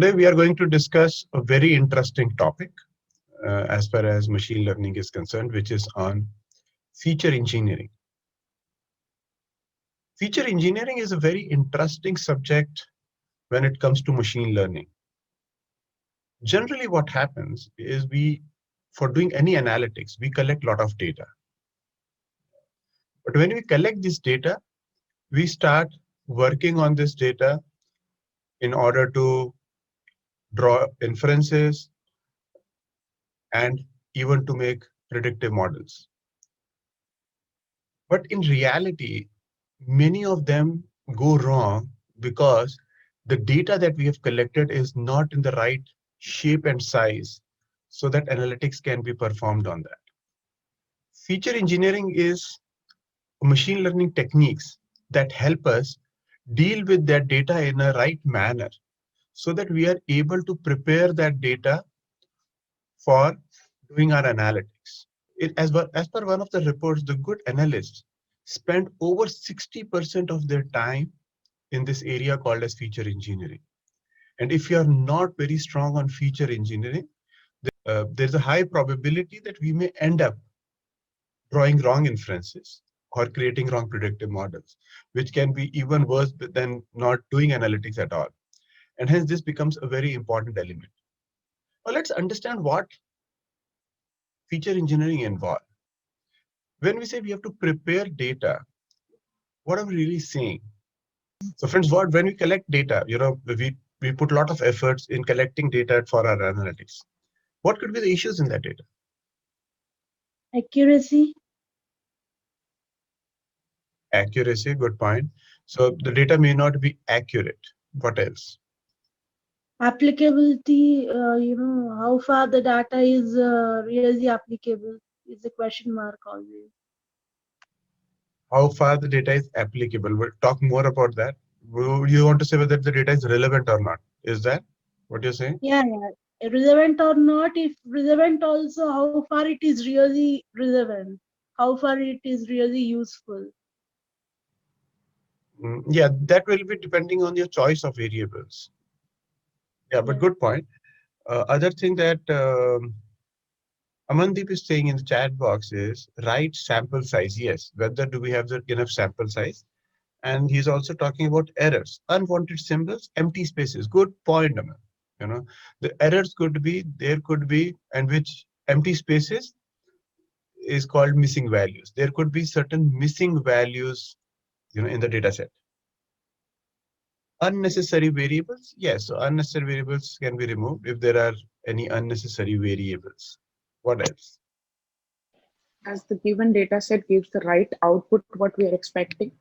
Today we are going to discuss a very interesting topic as far as machine learning is concerned, which is on feature engineering. Feature engineering is a very interesting subject when it comes to machine learning. Generally, what happens is for doing any analytics, we collect a lot of data. But when we collect this data, we start working on this data in order to draw inferences and even to make predictive models. But in reality, many of them go wrong because the data that we have collected is not in the right shape and size so that analytics can be performed on that. Feature engineering is machine learning techniques that help us deal with that data in a right manner so that we are able to prepare that data for doing our analytics. As per one of the reports, the good analysts spend over 60% of their time in this area called as feature engineering. And if you are not very strong on feature engineering, there's a high probability that we may end up drawing wrong inferences or creating wrong predictive models, which can be even worse than not doing analytics at all. And hence, this becomes a very important element. Now, let's understand what feature engineering involves. When we say we have to prepare data, what are we really saying? So, friends, when we collect data, we put a lot of efforts in collecting data for our analytics. What could be the issues in that data? Accuracy, Accuracy, good point. So the data may not be accurate. What else? applicability, how far the data is really applicable is a question mark always. How far the data is applicable? We'll talk more about that. You want to say whether the data is relevant or not? Is that what you're saying? Yeah, yeah. Relevant or not, if relevant also, how far it is really relevant, how far it is really useful. Yeah, that will be depending on your choice of variables. Yeah, but Yeah. good point. Other thing that Amandeep is saying in the chat box is right sample size. Yes, whether do we have the enough sample size? And he's also talking about errors, unwanted symbols, empty spaces. Good point, Aman. The errors could be, and which empty spaces is called missing values. There could be certain missing values, in the data set. Unnecessary variables, yes. So unnecessary variables can be removed if there are any unnecessary variables. What else? As the given data set gives the right output what we are expecting,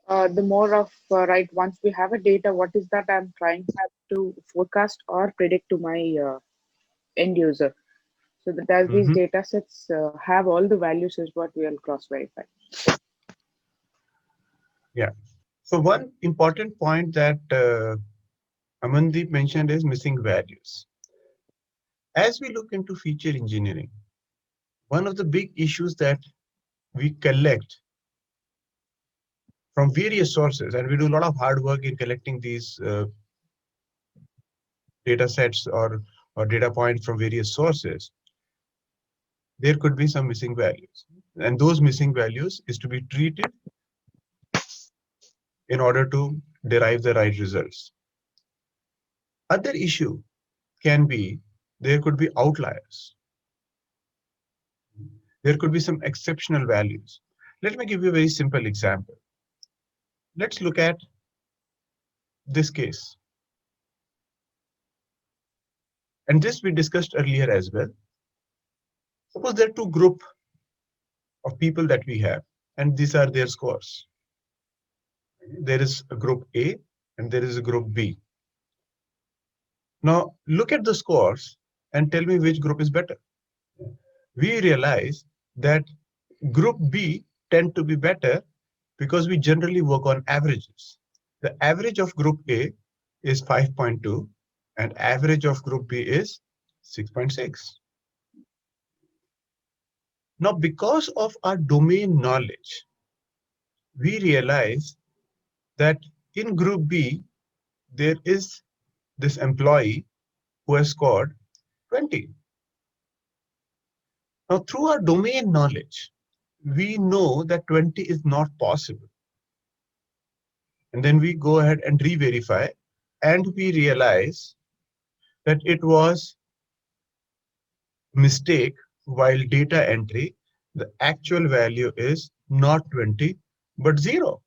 the more of right once we have a data, what is that I'm trying to forecast or predict to my end user. So that as these Mhm. data sets have all the values is what we will cross verify. Yeah. So one important point that Amandeep mentioned is missing values. As we look into feature engineering, one of the big issues that we collect from various sources, and we do a lot of hard work in collecting these data sets or data points from various sources, there could be some missing values. And those missing values is to be treated in order to derive the right results. Other issue can be there could be outliers. There could be some exceptional values. Let me give you a very simple example. Let's look at this case. And this we discussed earlier as well. Suppose there are two groups of people that we have, and these are their scores. There is a group A and there is a group B. Now look at the scores and tell me which group is better. We realize that group B tend to be better because we generally work on averages. The average of group A is 5.2 and average of group B is 6.6. Now, because of our domain knowledge, we realize that in group B, there is this employee who has scored 20. Now, through our domain knowledge, we know that 20 is not possible. And then we go ahead and re-verify, and we realize that it was mistake while data entry, the actual value is not 20, but 0.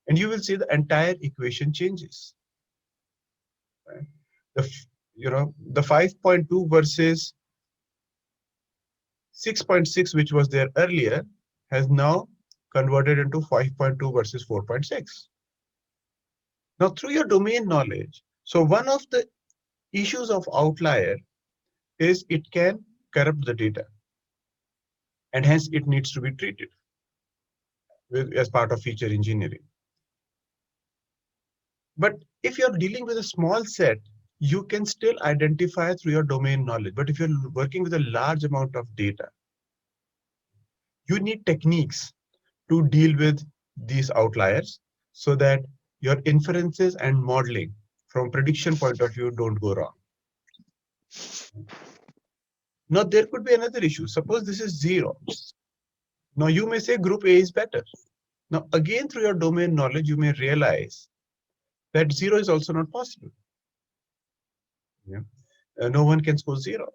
And you will see the entire equation changes. Right? The 5.2 versus 6.6, which was there earlier, has now converted into 5.2 versus 4.6. Now, through your domain knowledge, so one of the issues of outlier is it can corrupt the data, and hence it needs to be treated as part of feature engineering. But if you're dealing with a small set, you can still identify through your domain knowledge. But if you're working with a large amount of data, you need techniques to deal with these outliers so that your inferences and modeling from prediction point of view don't go wrong. Now, there could be another issue. Suppose this is 0. Now, you may say group A is better. Now, again, through your domain knowledge, you may realize that 0 is also not possible. Yeah. No one can score 0.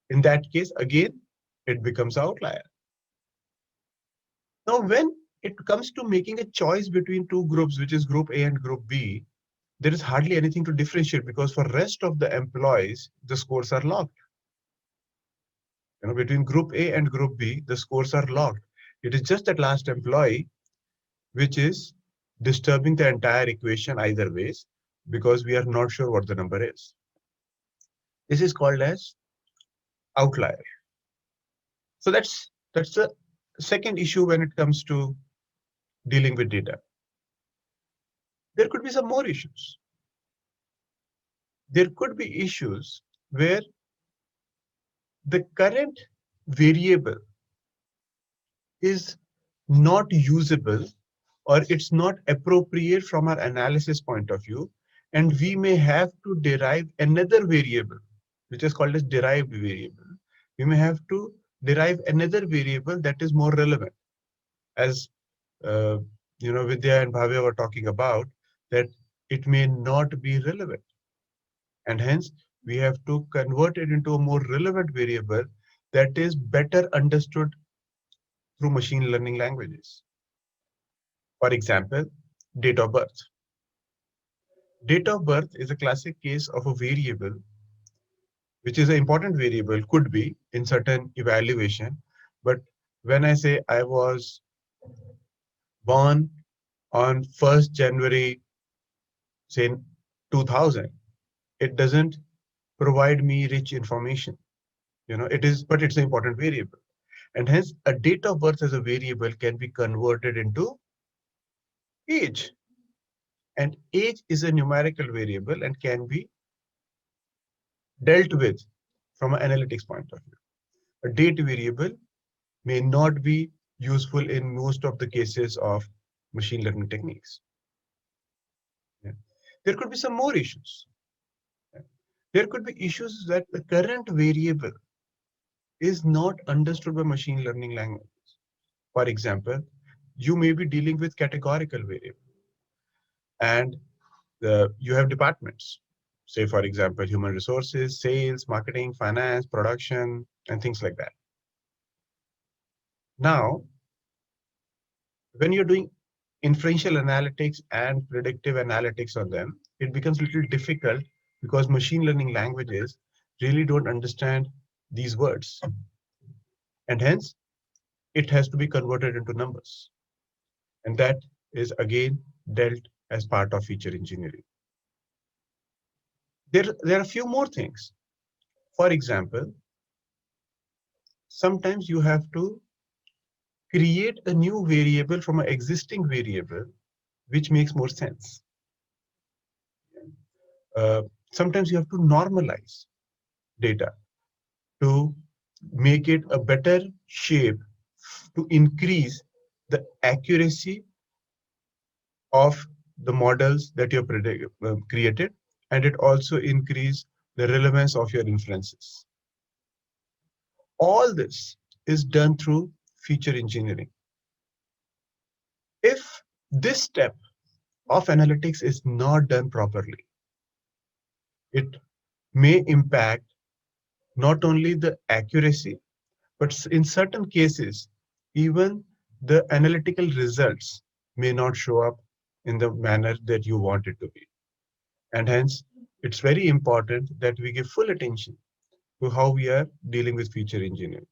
In that case, again, it becomes an outlier. Now, when it comes to making a choice between two groups, which is group A and group B, there is hardly anything to differentiate because for rest of the employees, the scores are locked. Between group A and group B, the scores are locked. It is just that last employee which is disturbing the entire equation either ways because we are not sure what the number is. This is called as outlier. So that's the second issue when it comes to dealing with data. There could be some more issues. There could be issues where the current variable is not usable or it's not appropriate from our analysis point of view, and we may have to derive another variable, which is called as derived variable. We may have to derive another variable that is more relevant. As Vidya and Bhavya were talking about, that it may not be relevant. And hence, we have to convert it into a more relevant variable that is better understood through machine learning languages. For example, date of birth. Date of birth is a classic case of a variable, which is an important variable, could be in certain evaluation. But when I say I was born on 1st January, say 2000, it doesn't provide me rich information. But it's an important variable. And hence a date of birth as a variable can be converted into age. And age is a numerical variable and can be dealt with from an analytics point of view. A date variable may not be useful in most of the cases of machine learning techniques. Yeah. There could be some more issues. Yeah. There could be issues that the current variable is not understood by machine learning languages. For example, you may be dealing with categorical variable, and you have departments. Say, for example, human resources, sales, marketing, finance, production, and things like that. Now, when you're doing inferential analytics and predictive analytics on them, it becomes a little difficult because machine learning languages really don't understand these words. And hence, it has to be converted into numbers. And that is again dealt as part of feature engineering. There are a few more things. For example, sometimes you have to create a new variable from an existing variable, which makes more sense. Sometimes you have to normalize data to make it a better shape to increase the accuracy of the models that you have created, and it also increase the relevance of your inferences. All this is done through feature engineering. If this step of analytics is not done properly, it may impact not only the accuracy, but in certain cases, even the analytical results may not show up in the manner that you want it to be. And hence, it's very important that we give full attention to how we are dealing with feature engineering.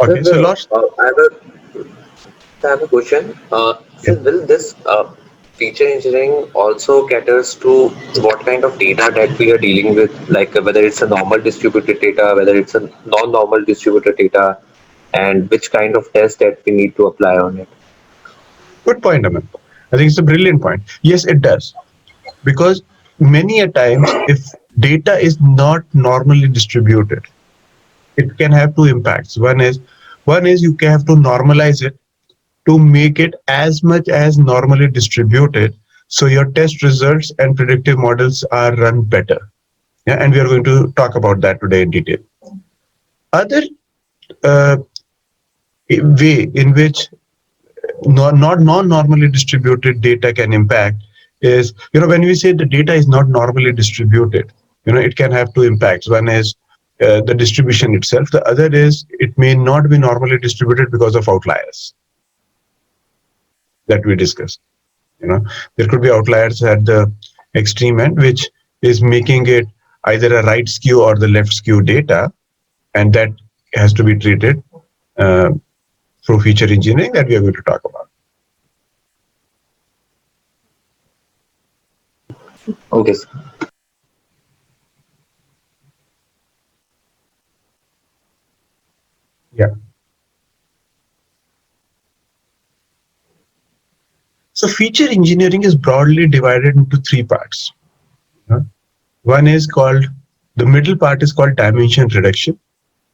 Okay, so Losh, I have a question. yeah. So will this feature engineering also caters to what kind of data that we are dealing with, like whether it's a normal distributed data, whether it's a non-normal distributed data, and which kind of test that we need to apply on it? Good point, Aman. I think it's a brilliant point. Yes, it does. Because many a times, if data is not normally distributed, it can have two impacts. One is you can have to normalize it to make it as much as normally distributed, so your test results and predictive models are run better. Yeah, and we are going to talk about that today in detail. Other uh, way in which not non-normally distributed data can impact is, when we say the data is not normally distributed, it can have two impacts. One is the distribution itself. The other is it may not be normally distributed because of outliers that we discussed. There could be outliers at the extreme end, which is making it either a right skew or the left skew data, and that has to be treated uh, through feature engineering that we are going to talk about. Okay, sir. Yeah. So feature engineering is broadly divided into three parts. One is called, the middle part is called dimension reduction.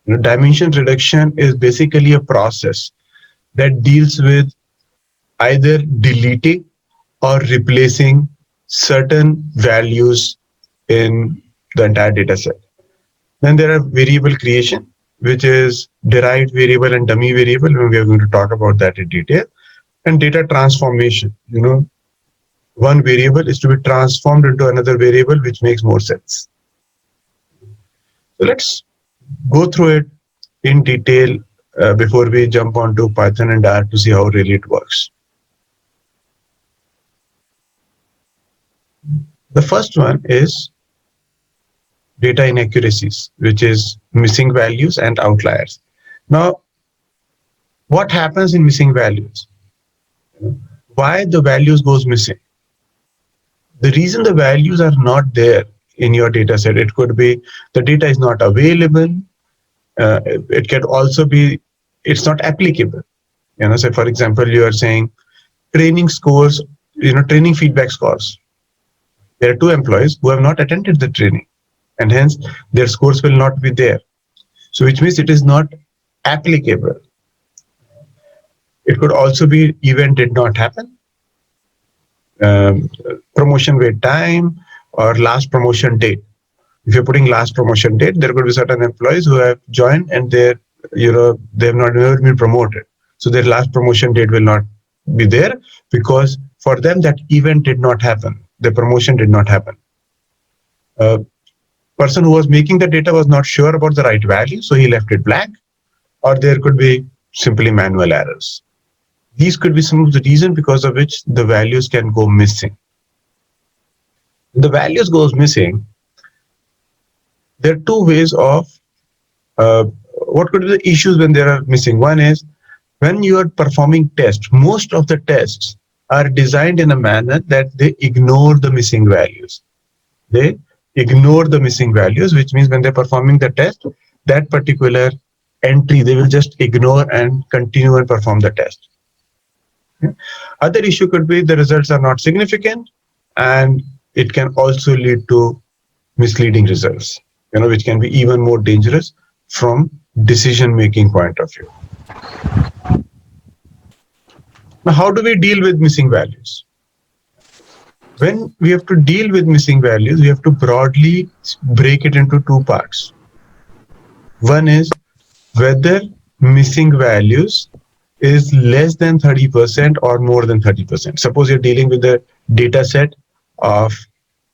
Dimension reduction is basically a process that deals with either deleting or replacing certain values in the entire data set. Then there are variable creation, which is derived variable and dummy variable, and we are going to talk about that in detail. And data transformation, one variable is to be transformed into another variable, which makes more sense. So let's go through it in detail before we jump onto Python and R to see how really it works. The first one is data inaccuracies, which is missing values and outliers. Now, what happens in missing values? Why the values goes missing? The reason the values are not there in your data set, it could be the data is not available. It can also be it's not applicable. Say for example, you are saying training scores, training feedback scores. There are two employees who have not attended the training, and hence their scores will not be there. So which means it is not applicable. It could also be event did not happen, promotion wait time, or last promotion date. If you're putting last promotion date, there could be certain employees who have joined and they have not never been promoted. So their last promotion date will not be there because for them that event did not happen. The promotion did not happen. Person who was making the data was not sure about the right value, so he left it blank, or there could be simply manual errors. These could be some of the reasons because of which the values can go missing. The values goes missing. There are two ways of what could be the issues when there are missing. One is when you are performing tests, most of the tests are designed in a manner that they ignore the missing values. They ignore the missing values, which means when they're performing the test, that particular entry, they will just ignore and continue and perform the test. Other issue could be the results are not significant, and it can also lead to misleading results, which can be even more dangerous from decision-making point of view. Now, how do we deal with missing values? When we have to deal with missing values, we have to broadly break it into two parts. One is whether missing values is less than 30% or more than 30%. Suppose you're dealing with a data set of,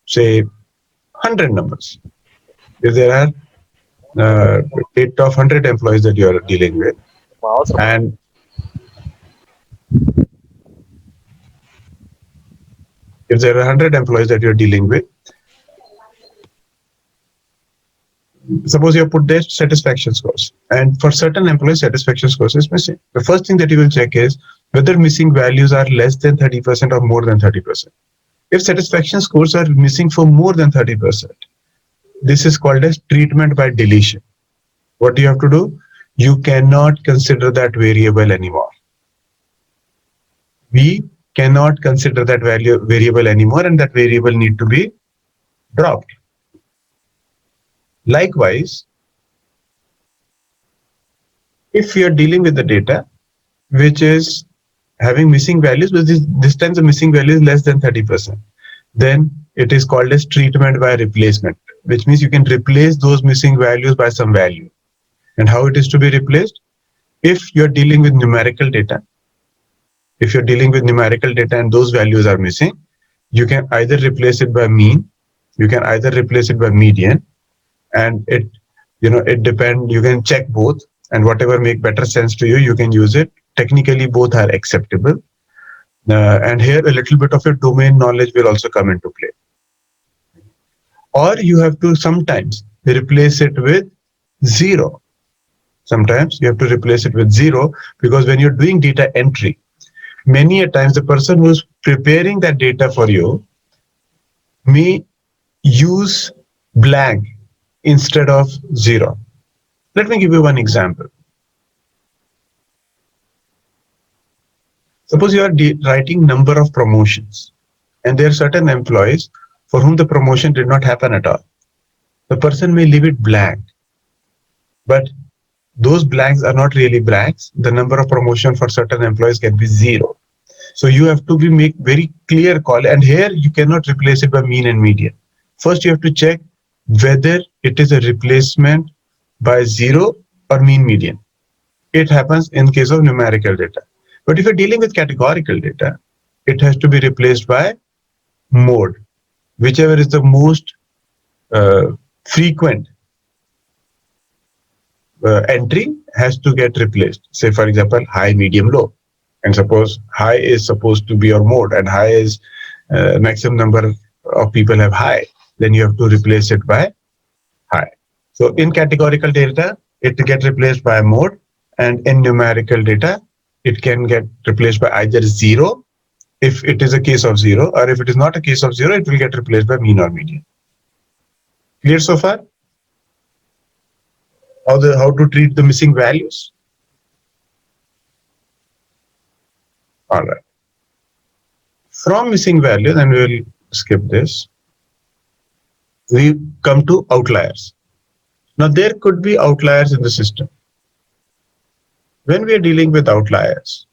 say, 100 numbers. If there are data of 100 employees that you're dealing with, and if there are 100 employees that you're dealing with, suppose you have put their satisfaction scores, and for certain employees, satisfaction scores is missing. The first thing that you will check is whether missing values are less than 30% or more than 30%. If satisfaction scores are missing for more than 30%, this is called as treatment by deletion. What do you have to do? You cannot consider that variable anymore. We cannot consider that variable anymore, and that variable need to be dropped. Likewise, if you are dealing with the data which is having missing values, but this time the missing value is less than 30%, then it is called as treatment by replacement, which means you can replace those missing values by some value. And how it is to be replaced? If you're dealing with numerical data, and those values are missing, you can either replace it by mean, you can either replace it by median, and it depends. You can check both, and whatever make better sense to you, you can use it. Technically, both are acceptable. And here, a little bit of your domain knowledge will also come into play. Or you have to sometimes replace it with 0. Sometimes you have to replace it with 0, because when you're doing data entry, many a times the person who's preparing that data for you may use blank instead of 0. Let me give you one example. Suppose you are writing number of promotions, and there are certain employees for whom the promotion did not happen at all. The person may leave it blank, but those blanks are not really blanks. The number of promotion for certain employees can be 0. So you have to make very clear call, and here you cannot replace it by mean and median. First, you have to check whether it is a replacement by 0 or mean median. It happens in case of numerical data. But if you're dealing with categorical data, it has to be replaced by mode, whichever is the most frequent entry has to get replaced. Say, for example, high, medium, low. And suppose high is supposed to be your mode, and high is maximum number of people have high, then you have to replace it by high. So in categorical data, it gets replaced by mode, and in numerical data, it can get replaced by either 0, if it is a case of 0, or if it is not a case of 0, it will get replaced by mean or median. Clear so far? How to treat the missing values? All right. From missing values, and we will skip this, we come to outliers. Now, there could be outliers in the system. When we are dealing with outliers,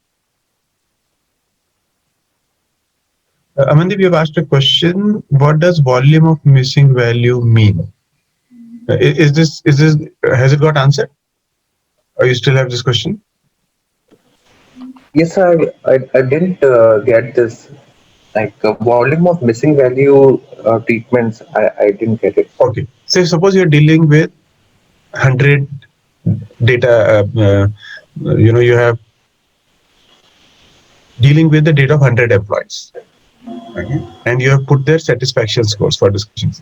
Amandeep, you have asked a question. What does volume of missing value mean? Has it got answered? Or you still have this question? Yes, sir. I didn't get this. Like volume of missing value treatments, I didn't get it. Okay. So suppose you're dealing with 100 data, you have dealing with the data of 100 employees. Okay. And you have put their satisfaction scores for discussion.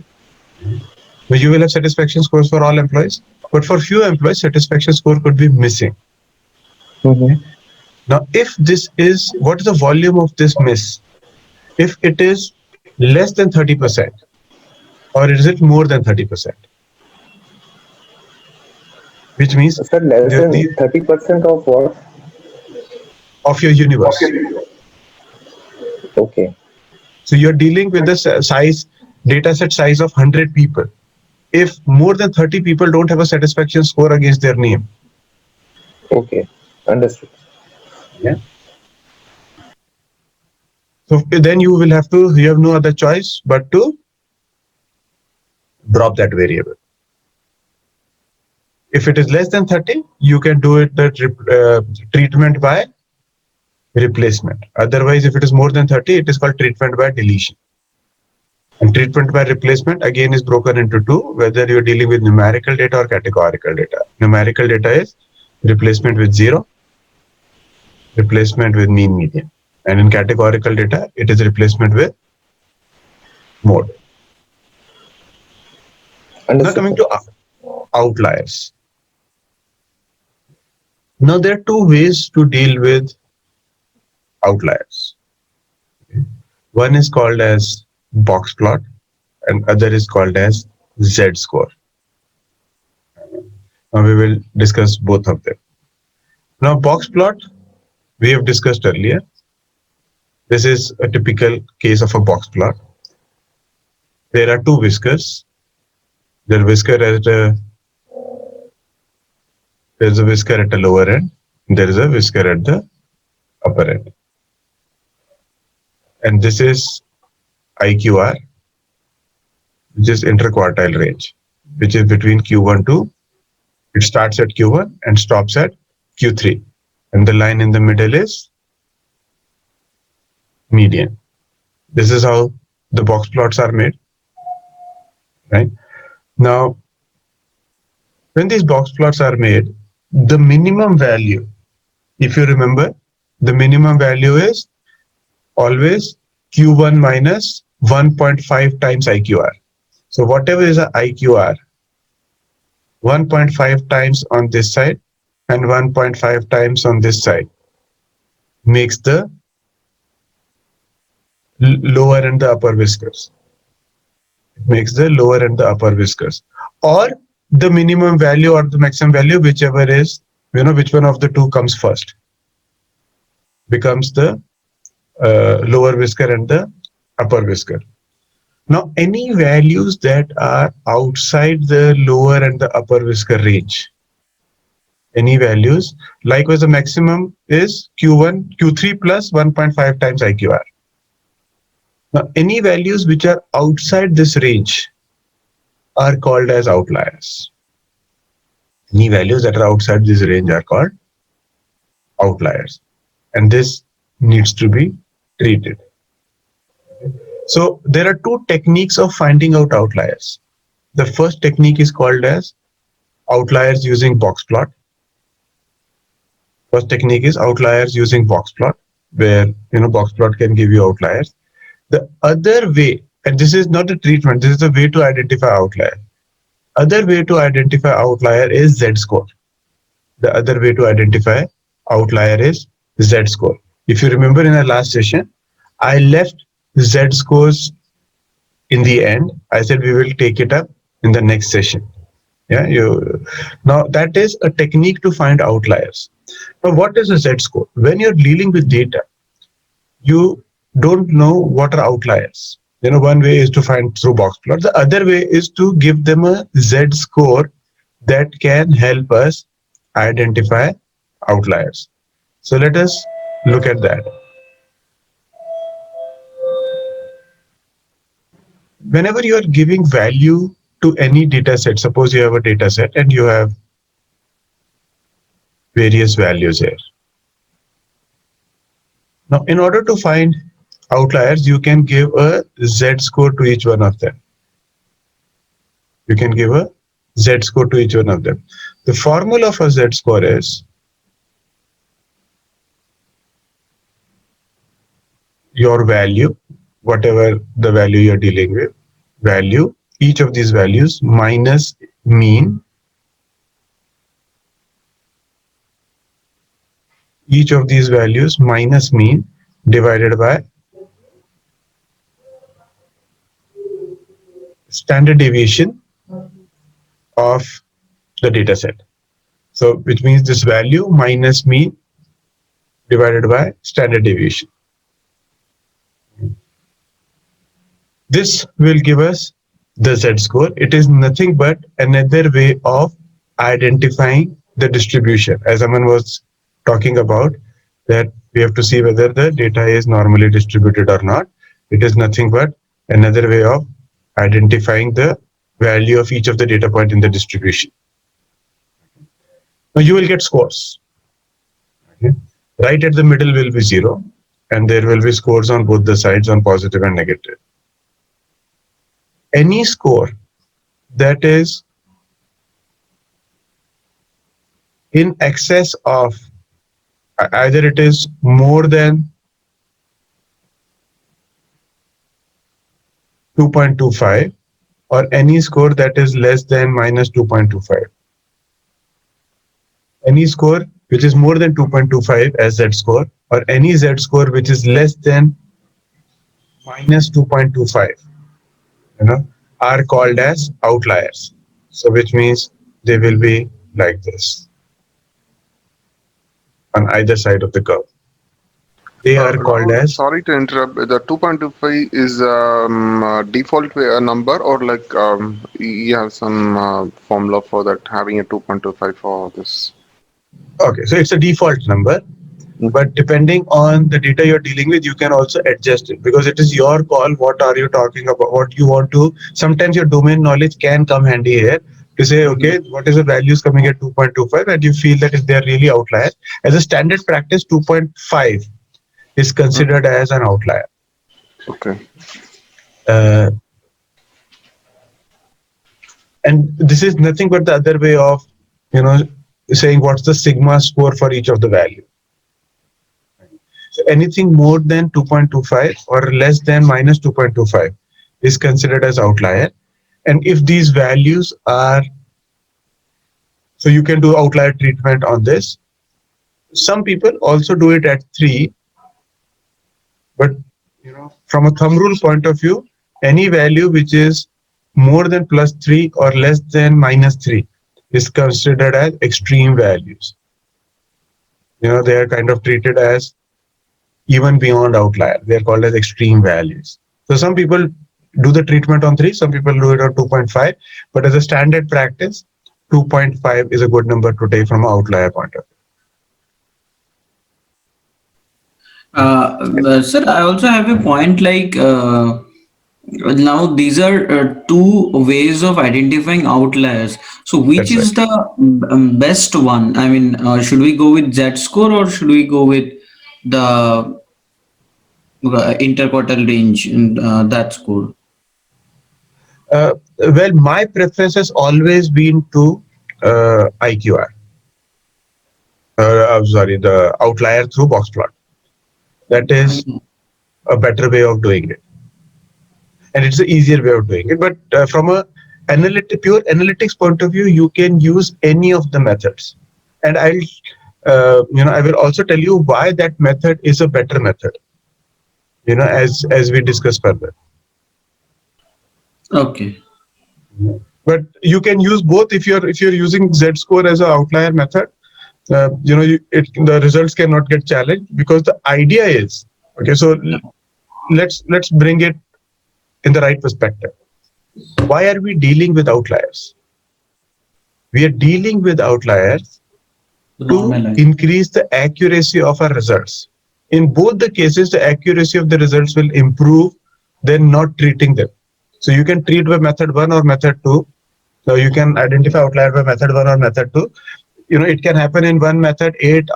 But you will have satisfaction scores for all employees, but for few employees, satisfaction score could be missing. Mm-hmm. Now, if this is, what is the volume of this miss? If it is less than 30%, or is it more than 30%? Which means Sir, less than 30% of what? Of your universe. Okay. So you're dealing with the size, data set size of 100 people. If more than 30 people don't have a satisfaction score against their name. Okay, understood. Yeah. So then you have no other choice but to drop that variable. If it is less than 30, you can do it the treatment by replacement. Otherwise, if it is more than 30, it is called treatment by deletion. And treatment by replacement again is broken into two, whether you're dealing with numerical data or categorical data. Numerical data is replacement with 0, replacement with mean median. And in categorical data, it is replacement with mode. Now coming to outliers. Now there are two ways to deal with outliers. One is called as box plot and other is called as z-score. Now we will discuss both of them. Now box plot we have discussed earlier. This is a typical case of a box plot. There are two whiskers. There's a whisker at the lower end. There is a whisker at the upper end. And this is IQR, which is interquartile range, which is between Q1 to, it starts at Q1 and stops at Q3. And the line in the middle is median. This is how the box plots are made, right? Now, when these box plots are made, the minimum value, if you remember, the minimum value is always Q1 minus 1.5 times IQR. So whatever is a IQR, 1.5 times on this side and 1.5 times on this side makes the lower and the upper whiskers. It makes the lower and the upper whiskers. Or the minimum value or the maximum value, whichever is, which one of the two comes first, becomes the lower whisker and the upper whisker. Now, any values that are outside the lower and the upper whisker range, any values, likewise the maximum is Q3 plus 1.5 times IQR. Now, any values which are outside this range are called as outliers. Any values that are outside this range are called outliers. And this needs to be treated. So there are two techniques of finding out outliers. The first technique is called as outliers using box plot. First technique is outliers using box plot, where box plot can give you outliers. The other way, and this is not a treatment, this is a way to identify outlier. Other way to identify outlier is z-score. The other way to identify outlier is z-score. If you remember in our last session, I left z-scores in the end. I said we will take it up in the next session. Now that is a technique to find outliers. Now what is a z-score? When you're dealing with data, you don't know what are outliers. One way is to find through box plot. The other way is to give them a z-score that can help us identify outliers. So let us look at that. Whenever you are giving value to any data set, suppose you have a data set and you have various values here. Now, in order to find outliers, you can give a z-score to each one of them. You can give a z-score to each one of them. The formula for z-score is your value, whatever the value you're dealing with, value, each of these values minus mean, each of these values minus mean divided by standard deviation of the data set. So which means this value minus mean divided by standard deviation. This will give us the z-score. It is nothing but another way of identifying the distribution. As Aman was talking about, that We have to see whether the data is normally distributed or not. It is nothing but another way of identifying the value of each of the data point in the distribution. Now you will get scores. Okay. Right at the middle will be 0, and there will be scores on both the sides, on positive and negative. Any score that is in excess of, either it is more than 2.25 or any score that is less than minus 2.25. Any score which is more than 2.25 as Z score, or any Z score which is less than minus 2.25, are called as outliers. So which means they will be like this on either side of the curve. They are called as. Sorry to interrupt. The 2.25 is default number, or like you have some formula for that, having a 2.25 for this? Okay, so it's a default number, but depending on the data you're dealing with, you can also adjust it, because it is your call. What are you talking about? What you want to? Sometimes your domain knowledge can come handy here to say, okay, what is the values coming at 2.25, and you feel that if they are really outliers. As a standard practice, 2.5 is considered as an outlier. Okay. And this is nothing but the other way of, saying what's the sigma score for each of the value. So anything more than 2.25 or less than minus 2.25 is considered as outlier. And if these values are, so you can do outlier treatment on this. Some people also do it at 3, but from a thumb rule point of view, any value which is more than plus 3 or less than minus 3 is considered as extreme values. They are kind of treated as even beyond outlier. They are called as extreme values. So some people do the treatment on 3, some people do it on 2.5, but as a standard practice, 2.5 is a good number to take from an outlier point of view. Sir, I also have a point like now these are two ways of identifying outliers. So which That's is the best one? I mean, should we go with Z score or should we go with the interquartile range in that score? Well, my preference has always been to IQR. I'm sorry, the outlier through box plot. That is a better way of doing it. And it's an easier way of doing it. But from a pure analytics point of view, you can use any of the methods. And I will also tell you why that method is a better method, as we discuss further. Okay. But you can use both. If you're using Z score as an outlier method, the results cannot get challenged, because the idea is, okay, so let's bring it in the right perspective. Why are we dealing with outliers? We are dealing with outliers to increase the accuracy of our results. In both the cases, the accuracy of the results will improve than not treating them. So you can treat by method 1 or method 2. So you can identify outlier by method 1 or method 2. It can happen in one method, 8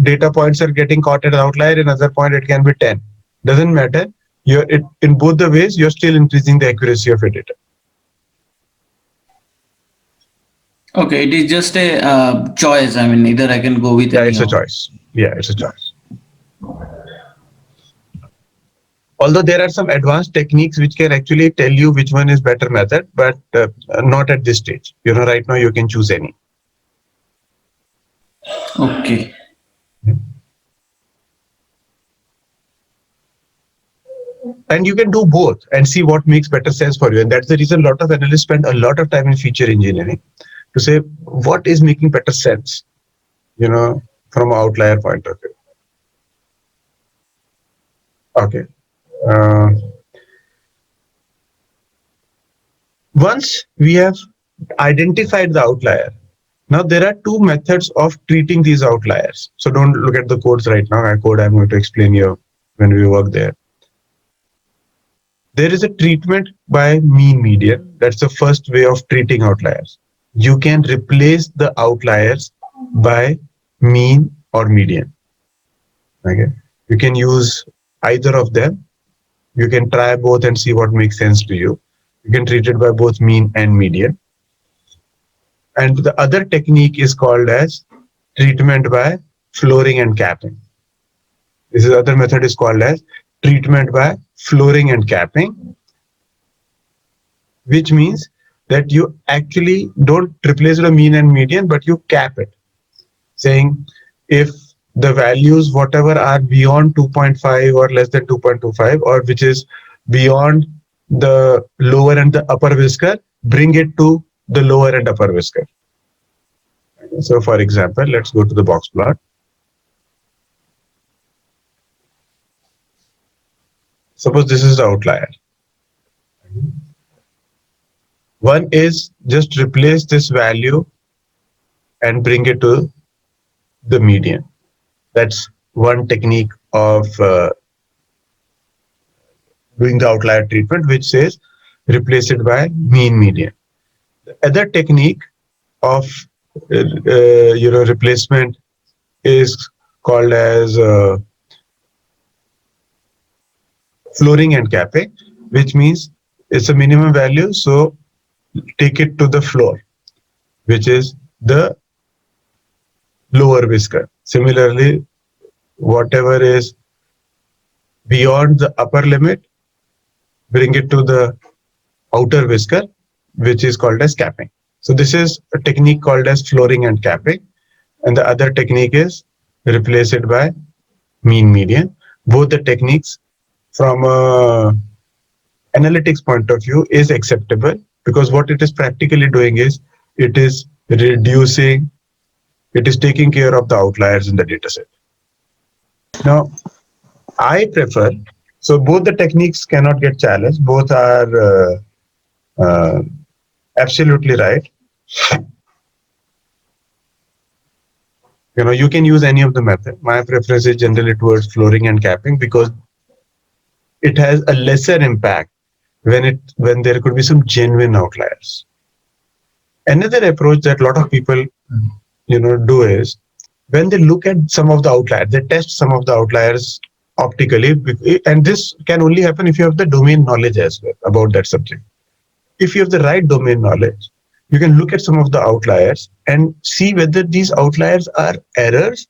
data points are getting caught at an outlier, in another point it can be 10. Doesn't matter. In both the ways, you're still increasing the accuracy of your data. Okay, it is just a choice. I mean, either I can go with. Yeah, it's a choice. Yeah, it's a choice. Although there are some advanced techniques which can actually tell you which one is better method, but not at this stage. Right now you can choose any. Okay. And you can do both and see what makes better sense for you. And that's the reason a lot of analysts spend a lot of time in feature engineering to say what is making better sense, from an outlier point of view. Okay. Once we have identified the outlier, Now there are two methods of treating these outliers. So don't look at the codes right now. My code I'm going to explain you when we work there. There is a treatment by mean median. That's the first way of treating outliers. You can replace the outliers by mean or median. Okay. You can use either of them. You can try both and see what makes sense to you. You can treat it by both mean and median. And the other technique is called as treatment by flooring and capping. This other method is called as treatment by flooring and capping, which means that you actually don't replace the mean and median, but you cap it, saying if the values whatever are beyond 2.5 or less than 2.25, or which is beyond the lower and the upper whisker, bring it to the lower and upper whisker. So for example, let's go to the box plot. Suppose this is the outlier. One is just replace this value and bring it to the median. That's one technique of doing the outlier treatment, which says replace it by mean median. The other technique of replacement is called as flooring and capping, which means it's a minimum value, so take it to the floor, which is the lower whisker. Similarly, whatever is beyond the upper limit, bring it to the outer whisker, which is called as capping. So this is a technique called as flooring and capping. And the other technique is replace it by mean median. Both the techniques from a analytics point of view is acceptable, because what it is practically doing is it is reducing, it is taking care of the outliers in the data set. Now, I prefer, so both the techniques cannot get challenged. Both are absolutely right. You can use any of the method. My preference is generally towards flooring and capping, because it has a lesser impact when there could be some genuine outliers. Another approach that a lot of people do is when they look at some of the outliers, they test some of the outliers optically, and this can only happen if you have the domain knowledge as well about that subject. If you have the right domain knowledge, you can look at some of the outliers and see whether these outliers are errors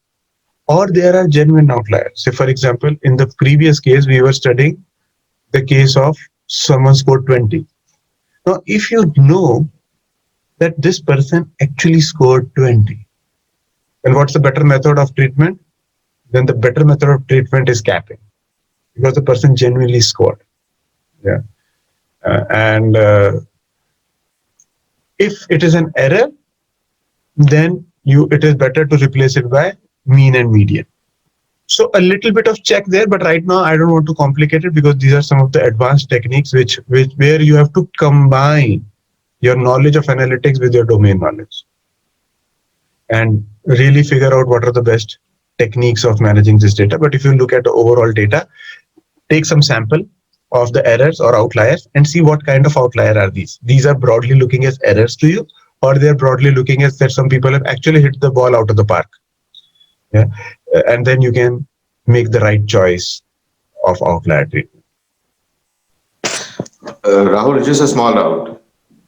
or there are genuine outliers. So for example, in the previous case, we were studying the case of someone scored 20. Now, if you know that this person actually scored 20, then what's the better method of treatment? Then the better method of treatment is capping, because the person genuinely scored. Yeah. If it is an error, then it is better to replace it by mean and median. So a little bit of check there, but right now I don't want to complicate it, because these are some of the advanced techniques where you have to combine your knowledge of analytics with your domain knowledge and really figure out what are the best techniques of managing this data. But if you look at the overall data, take some sample of the errors or outliers and see what kind of outlier are these. These are broadly looking as errors to you, or they're broadly looking as that some people have actually hit the ball out of the park. Yeah, and then you can make the right choice of outlier treatment. Rahul, just a small doubt.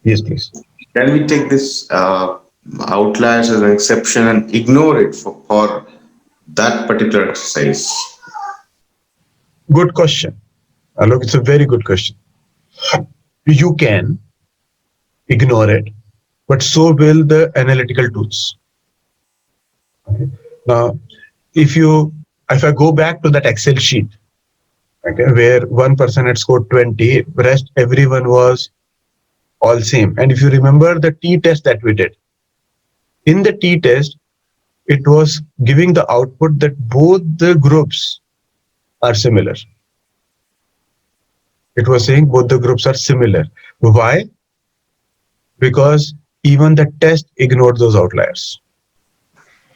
Yes, please. Can we take this outliers as an exception and ignore it for that particular exercise? Good question. Look, it's a very good question. You can ignore it, but so will the analytical tools. Okay. Now, if I go back to that Excel sheet, okay, where one person had scored 20, rest everyone was all same. And if you remember the t-test that we did, in the t-test, it was giving the output that both the groups are similar. It was saying both the groups are similar. Why? Because even the test ignored those outliers.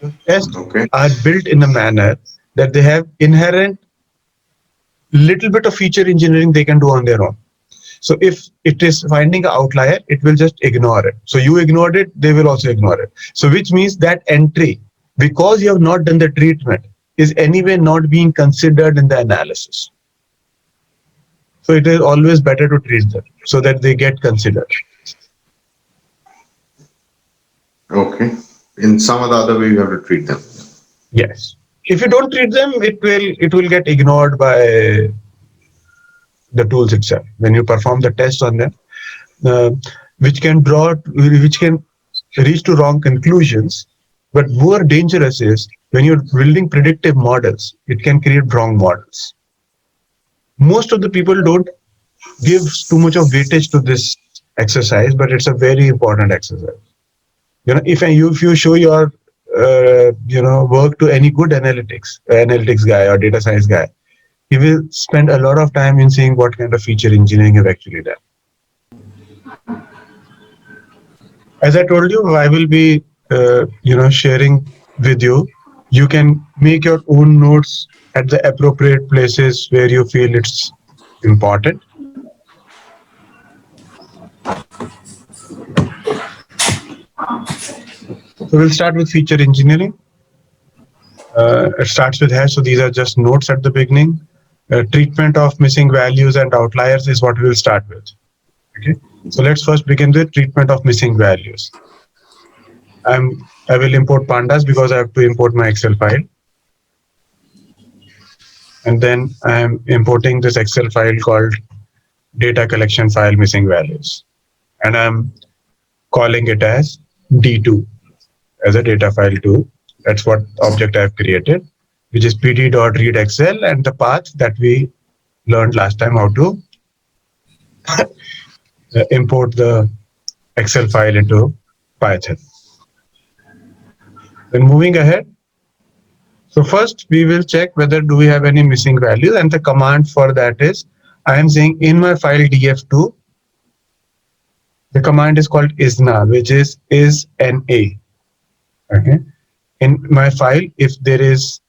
The tests Okay. are built in a manner that they have inherent little bit of feature engineering they can do on their own. So if it is finding an outlier, it will just ignore it. So you ignored it, they will also ignore it. So which means that entry, because you have not done the treatment, is anyway not being considered in the analysis. So it is always better to treat them so that they get considered. Okay. In some or the other way, you have to treat them. Yes. If you don't treat them, it will get ignored by the tools itself when you perform the test on them, which can reach to wrong conclusions. But more dangerous is when you're building predictive models, it can create wrong models. Most of the people don't give too much of weightage to this exercise, but it's a very important exercise. If you show your work to any good analytics guy or data science guy, he will spend a lot of time in seeing what kind of feature engineering you've actually done. As I told you, I will be sharing with you. You can make your own notes at the appropriate places where you feel it's important. So we'll start with feature engineering. It starts with hash, so these are just notes at the beginning. Treatment of missing values and outliers is what we will start with. Okay, so let's first begin with treatment of missing values. I will import pandas because I have to import my Excel file. And then I'm importing this Excel file called data collection file missing values. And I'm calling it as D2 as a data file 2. That's what object I've created, which is pd.readXL and the path that we learned last time how to import the Excel file into Python. Then moving ahead. So first we will check whether do we have any missing values, and the command for that is I am saying in my file df2, the command is called isna, which is na. Okay. In my file, if there is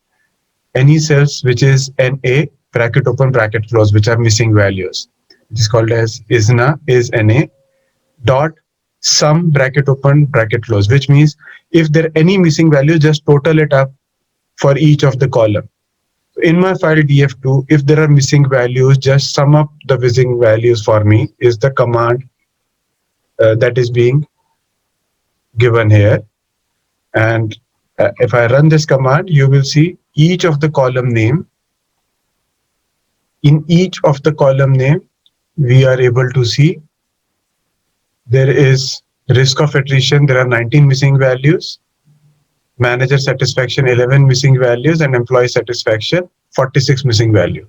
any cells which is na, bracket open, bracket close, which are missing values, it is called as isna, is na, dot sum, bracket open, bracket close, which means if there are any missing values, just total it up for each of the column. In my file df2, if there are missing values, just sum up the missing values for me is the command that is being given here. And if I run this command, you will see each of the column name. In each of the column name, we are able to see there is risk of attrition. There are 19 missing values. Manager satisfaction, 11 missing values, and employee satisfaction, 46 missing value.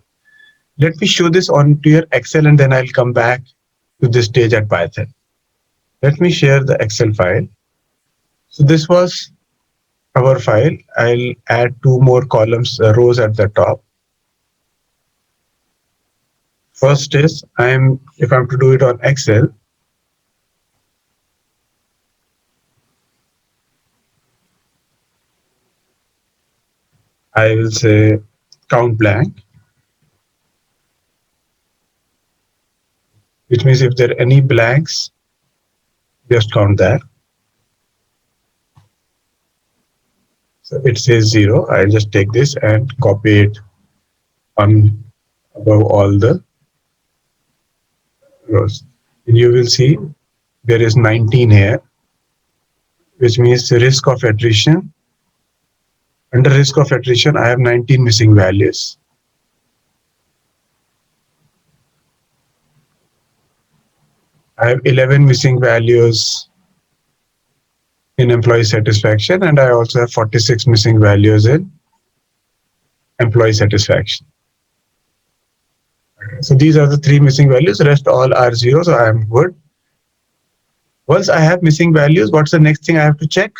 Let me show this onto your Excel and then I'll come back to this stage at Python. Let me share the Excel file. So this was our file. I'll add 2 more columns, rows at the top. First is if I'm to do it on Excel, I will say count blank, which means if there are any blanks, just count that. So it says 0. I'll just take this and copy it on above all the rows. And you will see there is 19 here, which means the risk of attrition. Under risk of attrition, I have 19 missing values. I have 11 missing values in employee satisfaction, and I also have 46 missing values in employee satisfaction. So these are the 3 missing values, rest all are 0, so I am good. Once I have missing values, what's the next thing I have to check?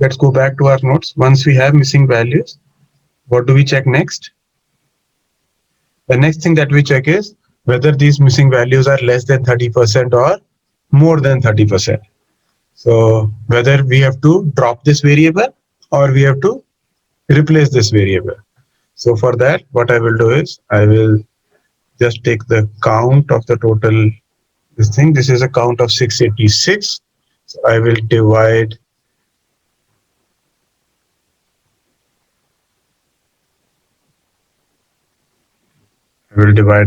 Let's go back to our notes. Once we have missing values, what do we check next? The next thing that we check is whether these missing values are less than 30% or more than 30%. So whether we have to drop this variable or we have to replace this variable. So for that, what I will do is I will just take the count of the total this thing. This is a count of 686. So I will divide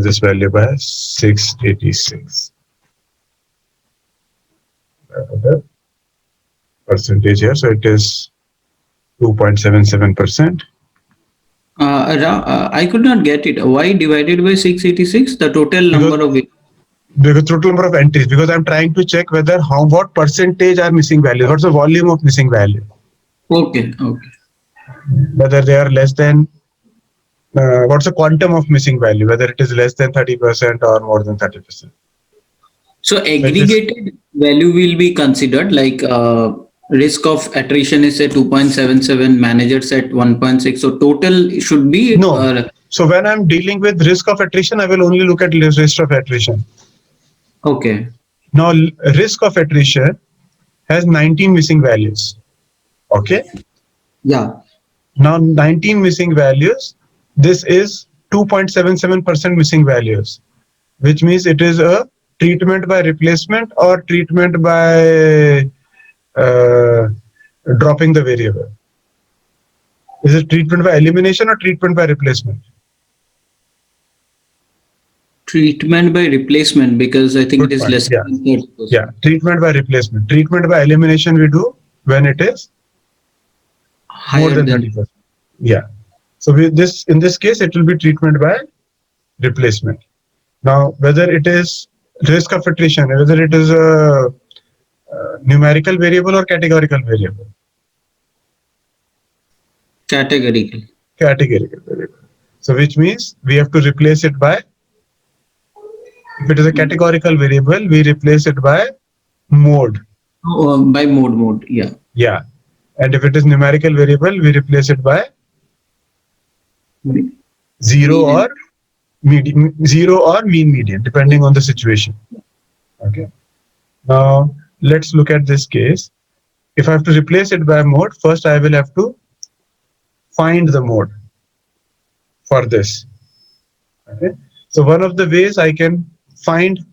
this value by 686. The percentage here, so it is 2.77%. I could not get it. Why divided by 686? The total number of it. The total number of entries, because I'm trying to check whether what percentage are missing values. What's the volume of missing value? Okay. Whether they are less than what's the quantum of missing value, whether it is less than 30% or more than 30%. So aggregated value will be considered, like risk of attrition is at 2.77, managers at 1.6. So total should be no. So when I'm dealing with risk of attrition, I will only look at risk of attrition. Okay. Now risk of attrition has 19 missing values. Okay. Yeah. Now 19 missing values. This is 2.77% missing values, which means it is a treatment by replacement or treatment by dropping the variable. Is it treatment by elimination or treatment by replacement? Treatment by replacement, because I think Good it is point. less Yeah. than 30%. Yeah, treatment by replacement. Treatment by elimination we do when it is more than 30%. Yeah. So in this case, it will be treatment by replacement. Now, whether it is risk of attrition, whether it is a numerical variable or categorical variable. Categorical. Categorical variable. So which means we have to replace it by, if it is a categorical variable, we replace it by mode. By mode. Yeah. Yeah. And if it is numerical variable, we replace it by zero or mean median, depending on the situation. Okay. Now let's look at this case. If I have to replace it by mode, first I will have to find the mode for this. Okay. So one of the ways I can find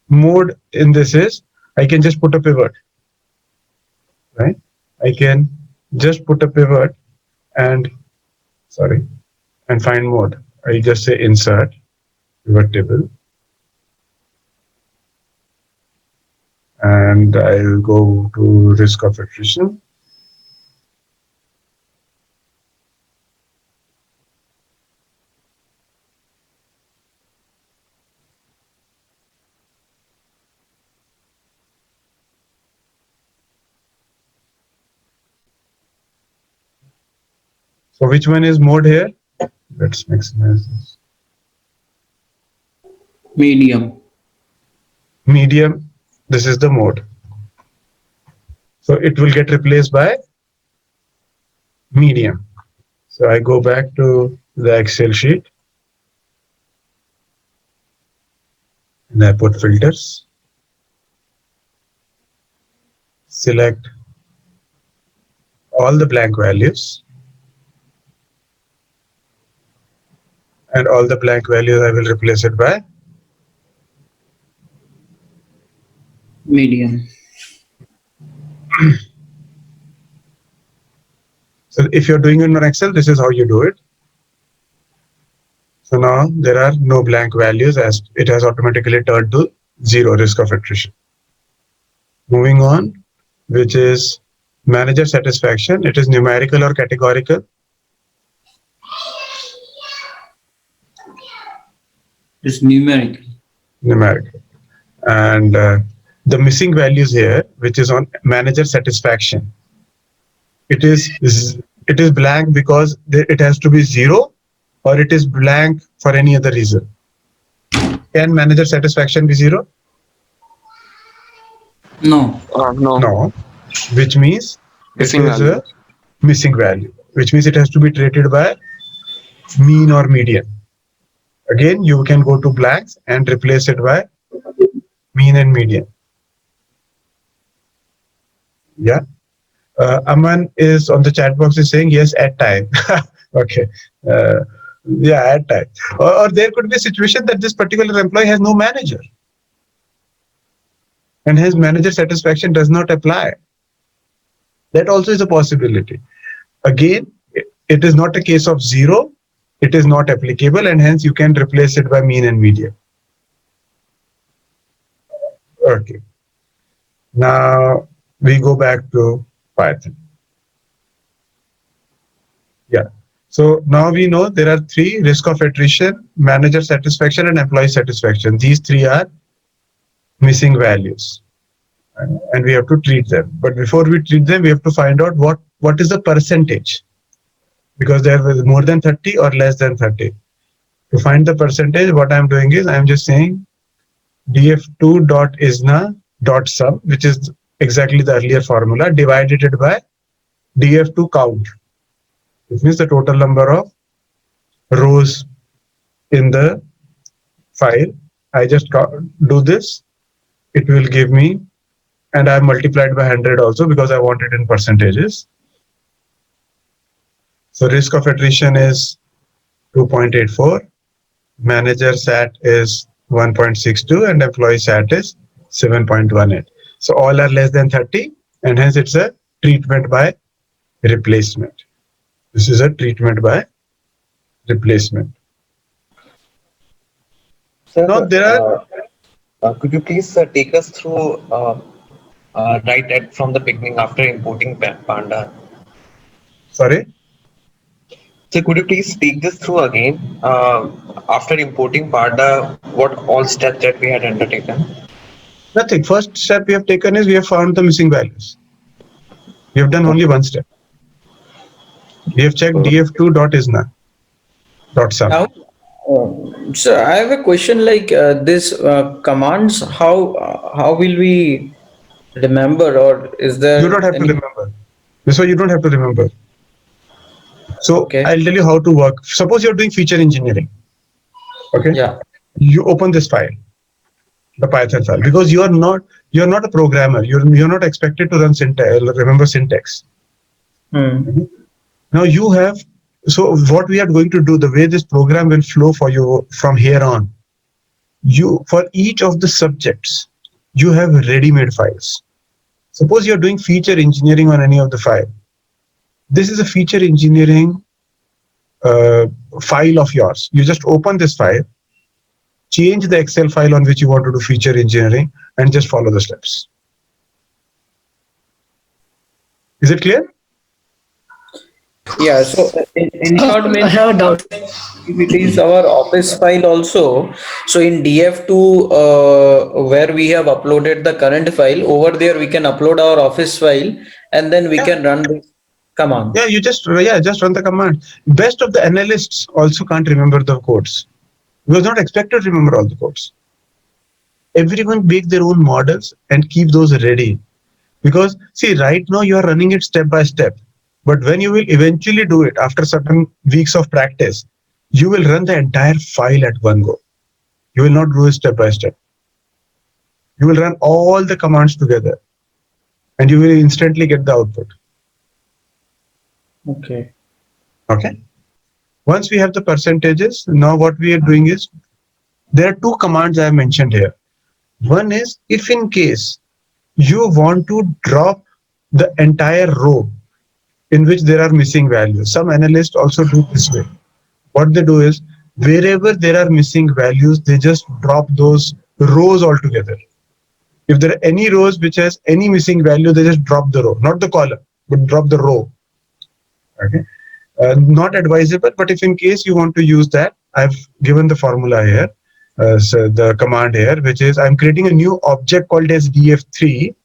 mode in this is I can just put a pivot. Right? I can just put a pivot and find mode. I just say insert pivot table, and I will go to risk of attrition. So which one is mode here? Let's maximize this. Medium. Medium, this is the mode. So it will get replaced by medium. So I go back to the Excel sheet and I put filters. Select all the blank values. And all the blank values I will replace it by Medium. So if you're doing it on Excel, this is how you do it. So now there are no blank values as it has automatically turned to zero risk of attrition. Moving on, which is manager satisfaction. It is numerical or categorical. It's numerical. Numerical. And the missing values here, which is on manager satisfaction. It is blank because it has to be zero, or it is blank for any other reason. Can manager satisfaction be zero? No. No. No, which means Missing it is value. a missing value, which means it has to be treated by mean or median. Again, you can go to blanks and replace it by mean and median. Yeah. Aman is on the chat box is saying yes at time. Okay. Uh, yeah, at time. Or there could be a situation that this particular employee has no manager, and his manager satisfaction does not apply. That also is a possibility. Again, it is not a case of zero. It is not applicable, and hence you can replace it by mean and median. Okay. Now we go back to Python. Yeah. So now we know there are three: risk of attrition, manager satisfaction, and employee satisfaction. These three are missing values, and we have to treat them. But before we treat them, we have to find out what is the percentage, because there is more than 30 or less than 30. To find the percentage, what I'm doing is I'm just saying df2.isna.sum, which is exactly the earlier formula, divided it by df2 count. This means the total number of rows in the file. I just do this. It will give me, and I multiplied by 100 also because I want it in percentages. So risk of attrition is 2.84. Manager SAT is 1.62 and employee SAT is 7.18. So all are less than 30, and hence it's a treatment by replacement. This is a treatment by replacement. Sir, Now there are could you please take us through right from the beginning after importing Panda? sorry. So could you please take this through again after importing Panda? What all steps that we had undertaken? Nothing. First step we have taken is we have found the missing values. We have done only one step. We have checked df2.isna.sum. Now, sir, I have a question like this commands, how will we remember, or is there You don't have to any- remember. This way you don't have to remember. So Okay. I'll tell you how to work. Suppose you're doing feature engineering. Okay. Yeah. You open this file, the Python file, because you're not a programmer. You're not expected to run syntax, remember syntax. Hmm. Now you have, so what we are going to do, the way this program will flow for you from here on, for each of the subjects, you have ready-made files. Suppose you're doing feature engineering on any of the file. This is a feature engineering file of yours. You just open this file, change the Excel file on which you want to do feature engineering, and just follow the steps. Is it clear? Yeah. So in short, I means have a doubt. it is our office file also. So in df2, where we have uploaded the current file, over there we can upload our office file, and then we can run this command. Yeah, just run the command. Best of the analysts also can't remember the codes. We was not expected to remember all the codes. Everyone make their own models and keep those ready. Because see, right now you are running it step by step. But when you will eventually do it after certain weeks of practice, you will run the entire file at one go. You will not do it step by step. You will run all the commands together and you will instantly get the output. Okay. Okay. Once we have the percentages, now what we are doing is, there are two commands I mentioned here. One is, if in case you want to drop the entire row in which there are missing values. Some analysts also do this way. What they do is, wherever there are missing values, they just drop those rows altogether. If there are any rows which has any missing value, they just drop the row, not the column, but drop the row. Okay. Not advisable, but if in case you want to use that, I've given the formula here, so the command here, which is I'm creating a new object called as df3.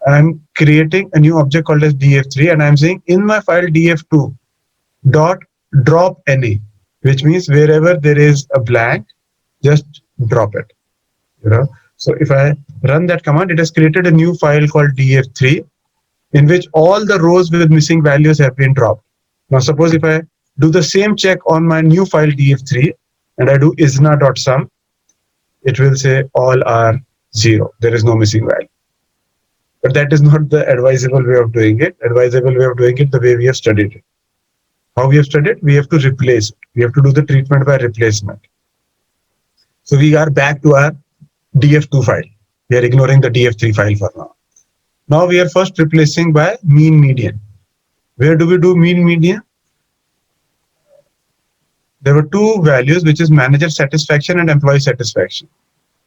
I'm creating a new object called as df3, and I'm saying in my file df2 dot drop any, which means wherever there is a blank, just drop it. So if I run that command, it has created a new file called df3 in which all the rows with missing values have been dropped. Now suppose if I do the same check on my new file df3 and I do isna.sum, it will say all are 0. There is no missing value. But that is not the advisable way of doing it. Advisable way of doing it the way we have studied it. How we have studied? We have to replace it. We have to do the treatment by replacement. So we are back to our DF2 file. We are ignoring the DF3 file for now. Now we are first replacing by mean median. Where do we do mean median? There were two values, which is manager satisfaction and employee satisfaction.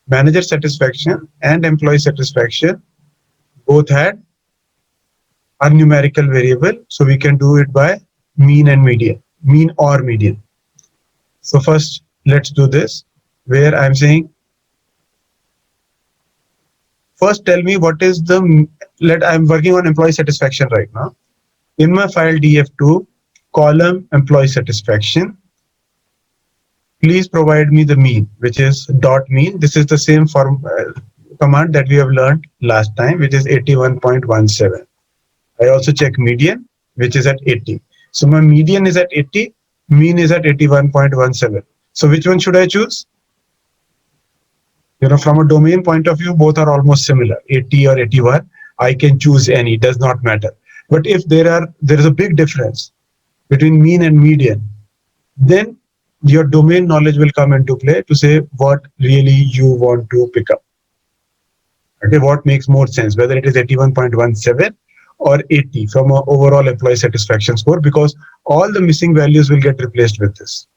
Manager satisfaction and employee satisfaction both had a numerical variable, so we can do it by mean and median, mean or median. So first, let's do this, where I'm saying, first tell me what is the, I'm working on employee satisfaction right now. In my file df2, column employee satisfaction, please provide me the mean, which is dot mean. This is the same command that we have learned last time, which is 81.17. I also check median, which is at 80. So my median is at 80, mean is at 81.17. So which one should I choose? You know, from a domain point of view, both are almost similar, 80 or 81. I can choose any, does not matter. But if there is a big difference between mean and median, then your domain knowledge will come into play to say what really you want to pick up. Okay, what makes more sense, whether it is 81.17 or 80 from an overall employee satisfaction score, because all the missing values will get replaced with this.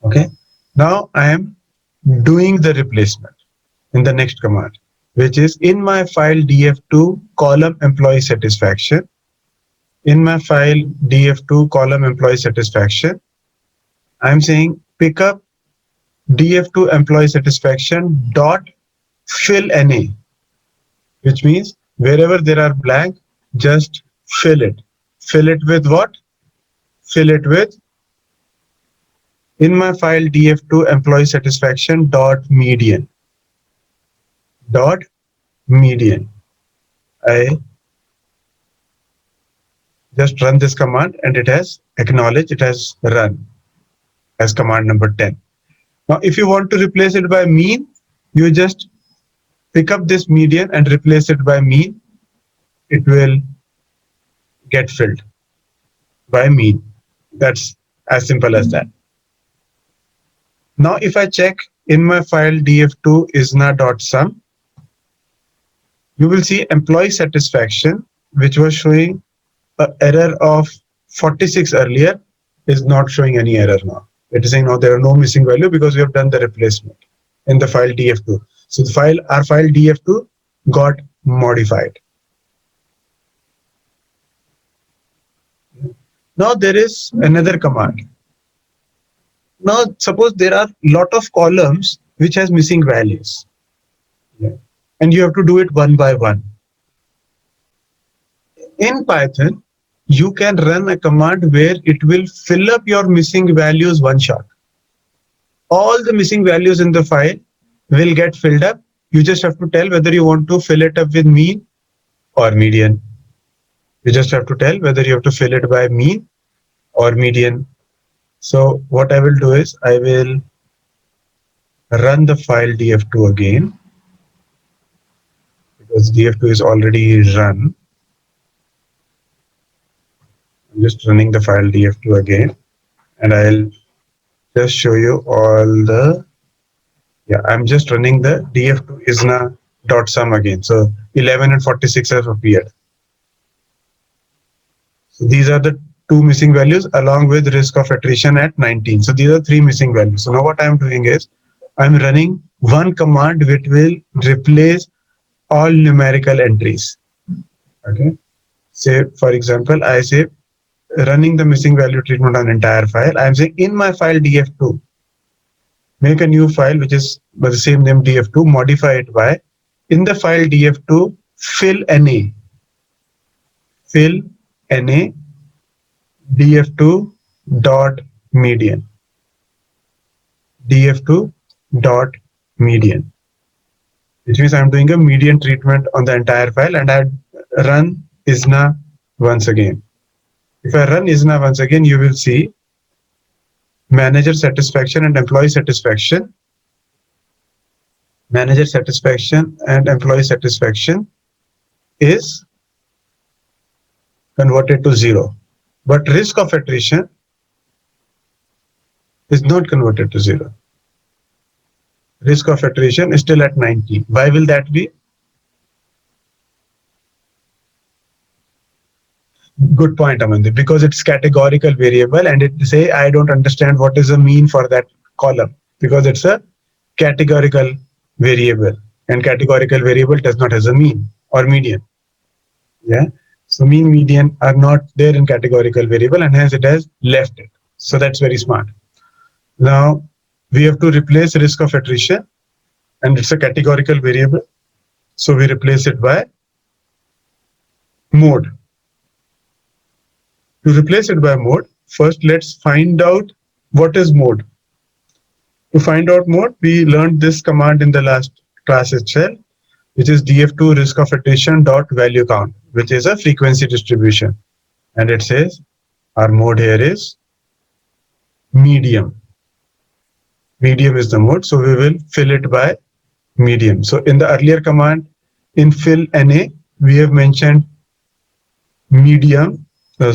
Okay, now I am doing the replacement in the next command, which is in my file df2 column employee satisfaction. In my file df2 column employee satisfaction, I'm saying pick up df2 employee satisfaction dot fill NA, which means wherever there are blank, just fill it. Fill it with what? Fill it with, in my file df2 employee satisfaction dot median. Dot median. I just run this command and it has acknowledged, it has run as command number 10. Now, if you want to replace it by mean, you just pick up this median and replace it by mean. It will get filled by mean. That's as simple as that. Now, if I check in my file df2 isna.sum, you will see employee satisfaction, which was showing an error of 46 earlier, is not showing any error now. It is saying now there are no missing value because we have done the replacement in the file df2. So the our file df2 got modified. Now there is another command. Now suppose there are lot of columns which has missing values, and you have to do it one by one. In Python, you can run a command where it will fill up your missing values one shot. All the missing values in the file will get filled up. You just have to tell whether you want to fill it up with mean or median. You just have to tell whether you have to fill it by mean or median. So what I will do is I will run the file df2 again, because df2 is already run. I'm just running the file df2 again, and I'll just show you all the, I'm just running the df2 isna.sum again. So 11 and 46 have appeared. So these are the two missing values along with risk of attrition at 19. So these are three missing values. So now what I'm doing is I'm running one command which will replace all numerical entries. Okay. Say, for example, I say running the missing value treatment on entire file. I'm saying in my file df2, make a new file which is by the same name df2, modify it by, in the file df2, fill NA. Fill NA df2 dot median. df2 dot median, which means I'm doing a median treatment on the entire file, and I run isna once again. If I run isna once again, you will see manager satisfaction and employee satisfaction. Manager satisfaction and employee satisfaction is converted to 0, but risk of attrition is not converted to 0. Risk of attrition is still at 90. Why will that be? Good point, Amandeep, because it's categorical variable and it say I don't understand what is the mean for that column, because it's a categorical variable and categorical variable does not have a mean or median. Yeah, so mean, median are not there in categorical variable and hence it has left it. So that's very smart. Now we have to replace risk of attrition and it's a categorical variable. So we replace it by mode. To replace it by mode, first let's find out what is mode. To find out mode, we learned this command in the last class itself, which is df2 risk of attrition dot value count, which is a frequency distribution. And it says our mode here is medium. Medium is the mode, so we will fill it by medium. So in the earlier command, in fill NA, we have mentioned median. Here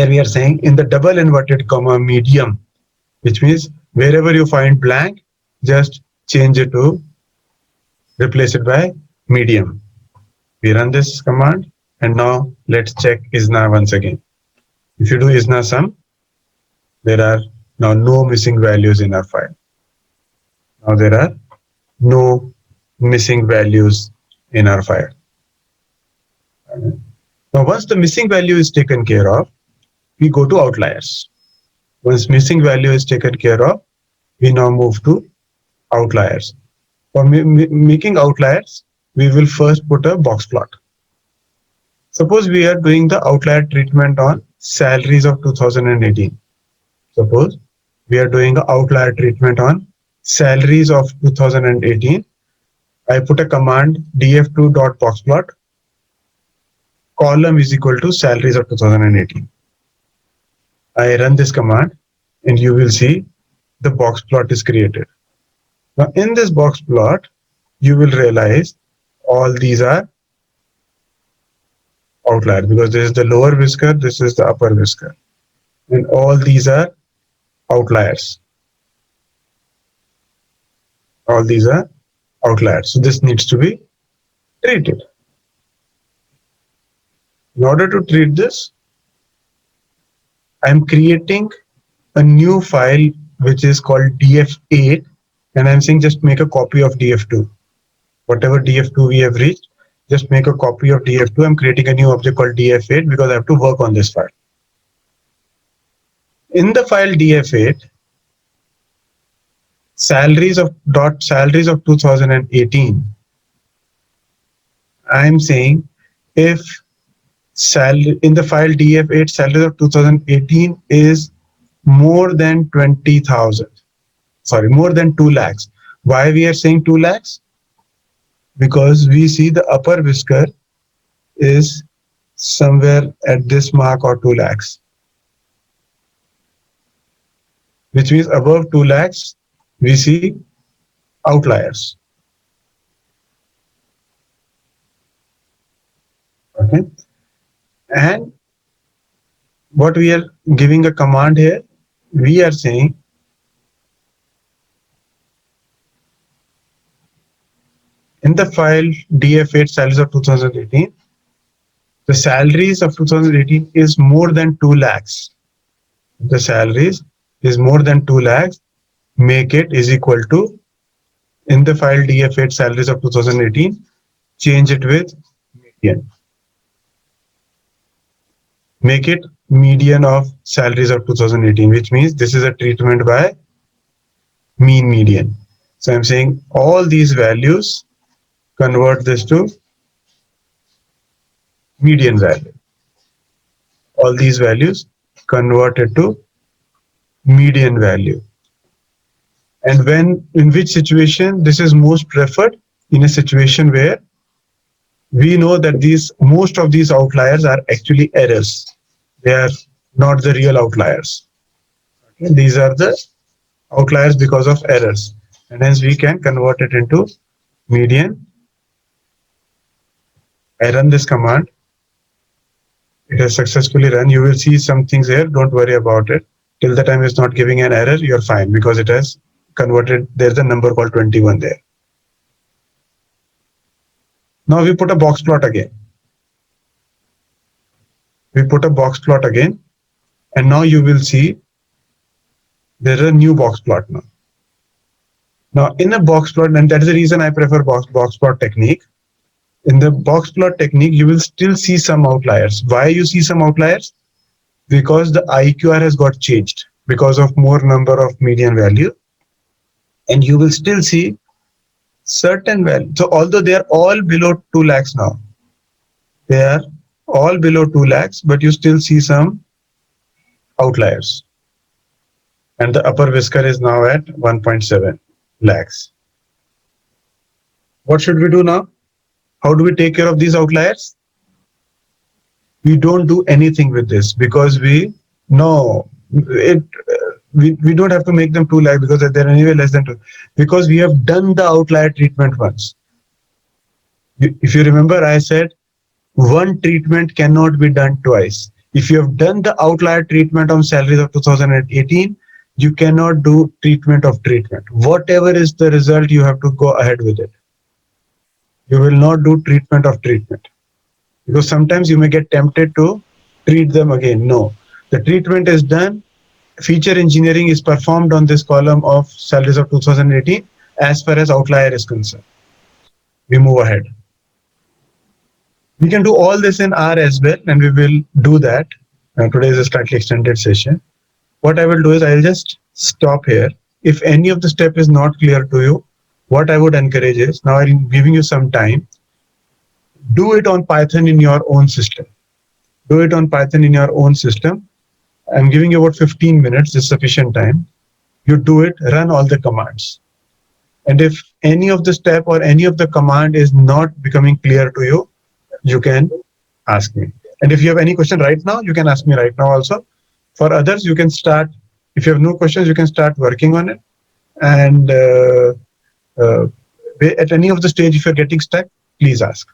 we are saying in the double inverted comma medium, which means wherever you find blank, just change it to replace it by medium. We run this command and now let's check ISNA once again. If you do ISNA sum, there are now no missing values in our file. Now there are no missing values in our file. Now once the missing value is taken care of, we go to outliers. Once missing value is taken care of, we now move to outliers. For making outliers, we will first put a box plot. Suppose we are doing the outlier treatment on salaries of 2018. Suppose we are doing the outlier treatment on salaries of 2018. I put a command df2.boxplot, column is equal to salaries of 2018. I run this command and you will see the box plot is created. Now in this box plot, you will realize all these are outliers because this is the lower whisker, this is the upper whisker, and all these are outliers. All these are outliers. So this needs to be treated. In order to treat this, I'm creating a new file which is called df8 and I'm saying just make a copy of df2. Whatever df2 we have reached, just make a copy of df2. I'm creating a new object called df8 because I have to work on this file. In the file df8, salaries of 2018, I'm saying if in the file df8 salaries of 2018 is more than 20,000, sorry, more than 2 lakhs. Why we are saying 2 lakhs? Because we see the upper whisker is somewhere at this mark or 2 lakhs, which means above 2 lakhs we see outliers. Okay. And what we are giving a command here, we are saying in the file df8 salaries of 2018, the salaries of 2018 is more than 2 lakhs. The salaries is more than 2 lakhs, make it is equal to, in the file df8 salaries of 2018, change it with median. Make it median of salaries of 2018, which means this is a treatment by mean median. So I'm saying all these values, convert this to median value. All these values convert it to median value. And when, in which situation this is most preferred? In a situation where we know that most of these outliers are actually errors. They are not the real outliers. Okay? These are the outliers because of errors. And hence we can convert it into median I run this command. It has successfully run. You will see some things here. Don't worry about it. Till the time it's not giving an error, you're fine because it has converted. There's a number called 21 there. Now we put a box plot again. We put a box plot again. And now you will see there's a new box plot now. Now in a box plot, and that is the reason I prefer box plot technique. In the box plot technique, you will still see some outliers. Why you see some outliers? Because the IQR has got changed because of more number of median value. And you will still see certain value. So although they are all below 2 lakhs now, they are all below 2 lakhs, but you still see some outliers. And the upper whisker is now at 1.7 lakhs. What should we do now? How do we take care of these outliers? We don't do anything with this because we know it. We don't have to make them 2 lakh because they're anyway less than 2. Because we have done the outlier treatment once. If you remember, I said one treatment cannot be done twice. If you have done the outlier treatment on salaries of 2018, you cannot do treatment of treatment. Whatever is the result, you have to go ahead with it. You will not do treatment of treatment because sometimes you may get tempted to treat them again. No, the treatment is done. Feature engineering is performed on this column of salaries of 2018 as far as outlier is concerned. We move ahead. We can do all this in R as well, and we will do that. Today is a slightly extended session. What I will do is I'll just stop here. If any of the step is not clear to you, what I would encourage is, now I'm giving you some time, do it on Python in your own system. Do it on Python in your own system. I'm giving you about 15 minutes, is sufficient time. You do it, run all the commands. And if any of the step or any of the command is not becoming clear to you, you can ask me. And if you have any question right now, you can ask me right now also. For others, you can start, if you have no questions, you can start working on it. And at any of the stage, if you're getting stuck, please ask.